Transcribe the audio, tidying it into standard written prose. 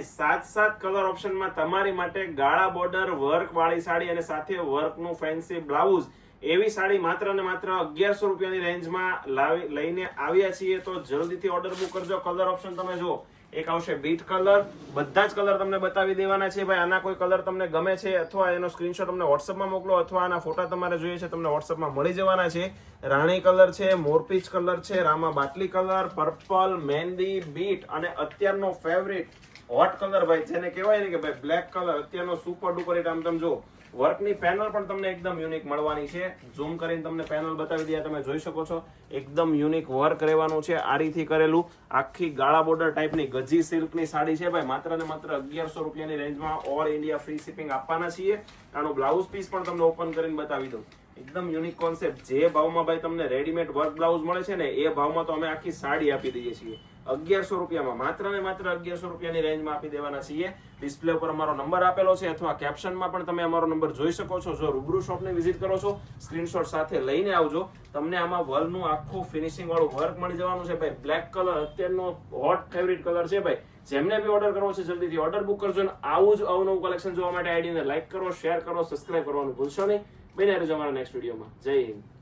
સાત કલર ઓપ્શનમાં તમારી માટે ગાળા બોર્ડર વર્ક વાળી સાડી અને સાથે વર્કનું ફેન્સી બ્લાઉઝ એવી સાડી માત્ર ને માત્ર 1100 રૂપિયાની રેન્જમાં લઈને આવ્યા છીએ. તો જલ્દીથી ઓર્ડર બુક કરજો. કલર ઓપ્શન તમે જુઓ, એક આવશે બીટ કલર, બધા જ કલર તમને બતાવી દેવાના છે. ભાઈ આના કોઈ કલર તમને ગમે છે અથવા એનો સ્ક્રીનશોટ તમને વોટ્સઅપમાં મોકલો અથવા આના ફોટા તમારે જોઈએ છે તમને વોટ્સઅપમાં મળી જવાના છે. રાણી કલર છે, મોરપીચ કલર છે, રામા બાટલી કલર, પર્પલ, મહેંદી, બીટ અને અત્યારનો ફેવરિટ હોટ કલર ભાઈ જેને કહેવાય ને કે ભાઈ બ્લેક કલર અત્યારનો સુપર ડુપર હિટ. આમ તમે જો વર્કની પેનલ પણ તમને એકદમ યુનિક મળવાની છે. ઝૂમ કરીને તમને પેનલ બતાવી દઈએ, તમે જોઈ શકો છો એકદમ યુનિક વર્ક રહેવાનું છે આરીથી કરેલું. આખી ગાળા બોર્ડર ટાઈપની ગજી સિલ્કની સાડી છે ભાઈ, માત્ર ને માત્ર 1100 રૂપિયાની રેન્જમાં ઓલ ઇન્ડિયા ફ્રી શિપિંગ આપવાના છીએ. આનો બ્લાઉઝ પીસ પણ તમને ઓપન કરીને બતાવી દઉં. એકદમ યુનિક કોન્સેપ્ટ. જે ભાવમાં ભાઈ તમને રેડીમેડ વર્ક બ્લાઉઝ મળે છે ને એ ભાવમાં તો અમે આખી સાડી આપી દઈએ છીએ 1100 રૂપિયામાં. માત્ર ને માત્ર 1100 રૂપિયાની રેન્જમાં આપી દેવાના છીએ. ડિસ્પ્લે ઉપર અમારો નંબર આપેલો છે અથવા કેપ્શનમાં પણ તમે અમારો નંબર જોઈ શકો છો. જો રૂબરૂ શોપની વિઝિટ કરો છો સ્ક્રીનશોટ સાથે લઈને આવજો. તમને આમાં વર્કનું આખું ફિનિશિંગ વાળું વર્ક મળી જવાનું છે ભાઈ. બ્લેક કલર અત્યારનો હોટ ફેવરિટ કલર છે ભાઈ. જેમને બી ઓર્ડર કરવો છે જલ્દીથી ઓર્ડર બુક કરજો. અને આવું જ અવનવું કલેક્શન જોવા માટે આઈડીને લાઈક કરો, શેર કરો, સબસ્ક્રાઇબ કરવાનું ભૂલશો નહીં. બને રહેજો અમારા નેક્સ્ટ વિડીયોમાં. જય હિન્દ.